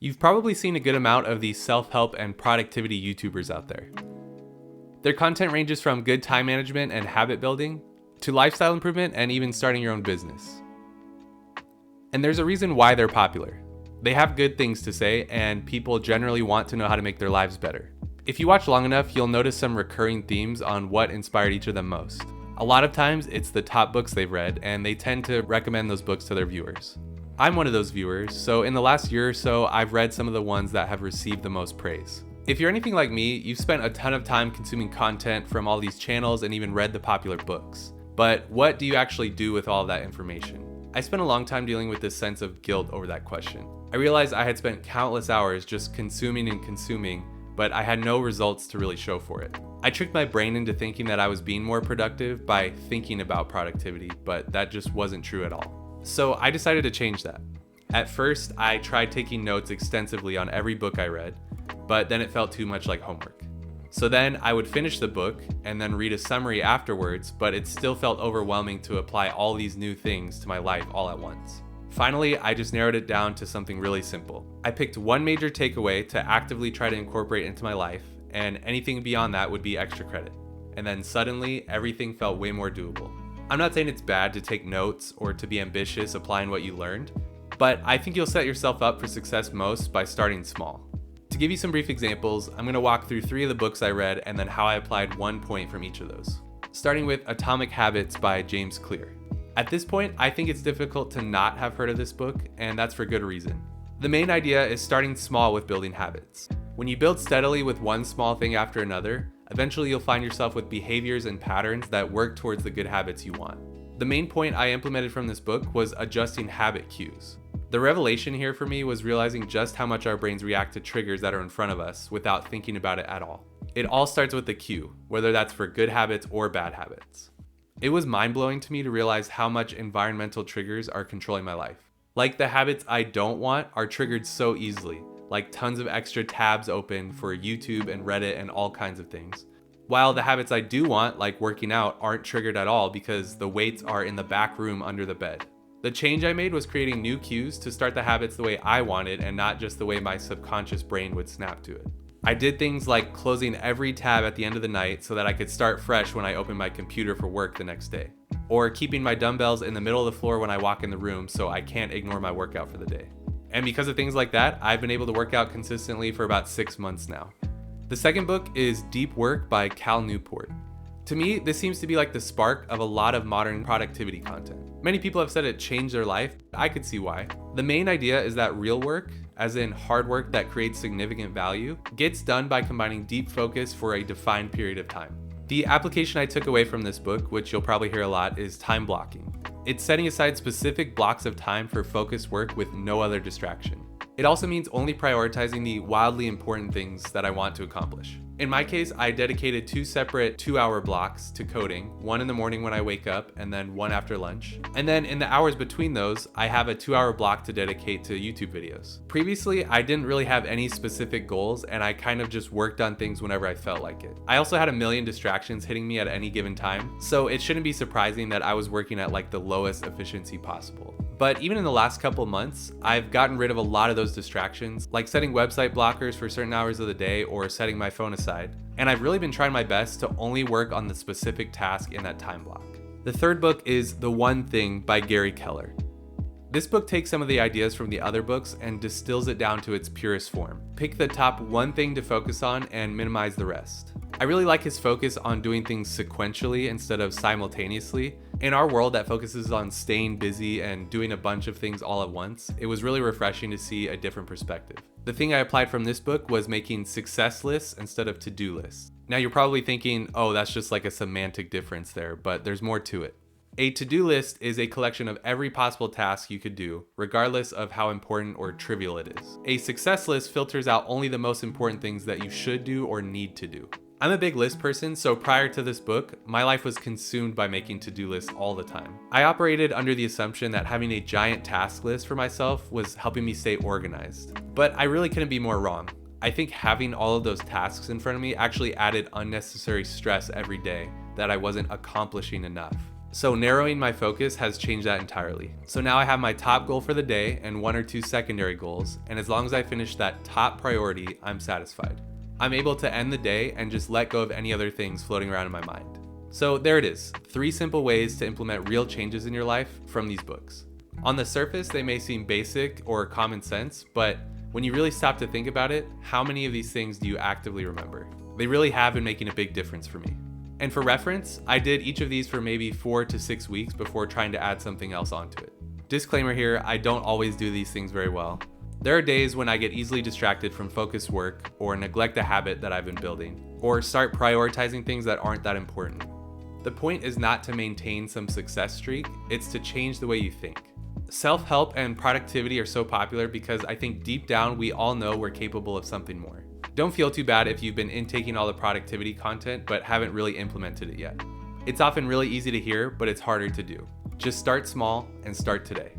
You've probably seen a good amount of these self-help and productivity YouTubers out there. Their content ranges from good time management and habit building to lifestyle improvement and even starting your own business. And there's a reason why they're popular. They have good things to say, and people generally want to know how to make their lives better. If you watch long enough, you'll notice some recurring themes on what inspired each of them most. A lot of times, it's the top books they've read, and they tend to recommend those books to their viewers. I'm one of those viewers, so in the last year or so, I've read some of the ones that have received the most praise. If you're anything like me, you've spent a ton of time consuming content from all these channels and even read the popular books. But what do you actually do with all of that information? I spent a long time dealing with this sense of guilt over that question. I realized I had spent countless hours just consuming and consuming, but I had no results to really show for it. I tricked my brain into thinking that I was being more productive by thinking about productivity, but that just wasn't true at all. So I decided to change that. At first, I tried taking notes extensively on every book I read, but then it felt too much like homework. So then I would finish the book and then read a summary afterwards, but it still felt overwhelming to apply all these new things to my life all at once. Finally, I just narrowed it down to something really simple. I picked one major takeaway to actively try to incorporate into my life, and anything beyond that would be extra credit. And then suddenly, everything felt way more doable. I'm not saying it's bad to take notes or to be ambitious applying what you learned, but I think you'll set yourself up for success most by starting small. To give you some brief examples, I'm going to walk through 3 of the books I read and then how I applied 1 point from each of those. Starting with Atomic Habits by James Clear. At this point, I think it's difficult to not have heard of this book, and that's for good reason. The main idea is starting small with building habits. When you build steadily with one small thing after another, eventually you'll find yourself with behaviors and patterns that work towards the good habits you want. The main point I implemented from this book was adjusting habit cues. The revelation here for me was realizing just how much our brains react to triggers that are in front of us without thinking about it at all. It all starts with the cue, whether that's for good habits or bad habits. It was mind-blowing to me to realize how much environmental triggers are controlling my life. Like the habits I don't want are triggered so easily, like tons of extra tabs open for YouTube and Reddit and all kinds of things. While the habits I do want, like working out, aren't triggered at all because the weights are in the back room under the bed. The change I made was creating new cues to start the habits the way I wanted and not just the way my subconscious brain would snap to it. I did things like closing every tab at the end of the night so that I could start fresh when I opened my computer for work the next day. Or keeping my dumbbells in the middle of the floor when I walk in the room so I can't ignore my workout for the day. And because of things like that, I've been able to work out consistently for about 6 months now. The second book is Deep Work by Cal Newport. To me, this seems to be like the spark of a lot of modern productivity content. Many people have said it changed their life. I could see why. The main idea is that real work, as in hard work that creates significant value, gets done by combining deep focus for a defined period of time. The application I took away from this book, which you'll probably hear a lot, is time blocking. It's setting aside specific blocks of time for focused work with no other distraction. It also means only prioritizing the wildly important things that I want to accomplish. In my case, I dedicated 2 separate 2-hour blocks to coding, one in the morning when I wake up and then one after lunch. And then in the hours between those, I have a 2-hour block to dedicate to YouTube videos. Previously, I didn't really have any specific goals and I kind of just worked on things whenever I felt like it. I also had a million distractions hitting me at any given time, so it shouldn't be surprising that I was working at like the lowest efficiency possible. But even in the last couple months, I've gotten rid of a lot of those distractions, like setting website blockers for certain hours of the day or setting my phone aside. And I've really been trying my best to only work on the specific task in that time block. The third book is The One Thing by Gary Keller. This book takes some of the ideas from the other books and distills it down to its purest form. Pick the top one thing to focus on and minimize the rest. I really like his focus on doing things sequentially instead of simultaneously. In our world that focuses on staying busy and doing a bunch of things all at once, it was really refreshing to see a different perspective. The thing I applied from this book was making success lists instead of to-do lists. Now you're probably thinking, oh, that's just like a semantic difference there, but there's more to it. A to-do list is a collection of every possible task you could do, regardless of how important or trivial it is. A success list filters out only the most important things that you should do or need to do. I'm a big list person, so prior to this book, my life was consumed by making to-do lists all the time. I operated under the assumption that having a giant task list for myself was helping me stay organized. But I really couldn't be more wrong. I think having all of those tasks in front of me actually added unnecessary stress every day that I wasn't accomplishing enough. So narrowing my focus has changed that entirely. So now I have my top goal for the day and 1 or 2 secondary goals, and as long as I finish that top priority, I'm satisfied. I'm able to end the day and just let go of any other things floating around in my mind. So there it is, 3 simple ways to implement real changes in your life from these books. On the surface, they may seem basic or common sense, but when you really stop to think about it, how many of these things do you actively remember? They really have been making a big difference for me. And for reference, I did each of these for maybe 4 to 6 weeks before trying to add something else onto it. Disclaimer here, I don't always do these things very well. There are days when I get easily distracted from focused work or neglect a habit that I've been building, or start prioritizing things that aren't that important. The point is not to maintain some success streak, it's to change the way you think. Self-help and productivity are so popular because I think deep down we all know we're capable of something more. Don't feel too bad if you've been intaking all the productivity content but haven't really implemented it yet. It's often really easy to hear, but it's harder to do. Just start small and start today.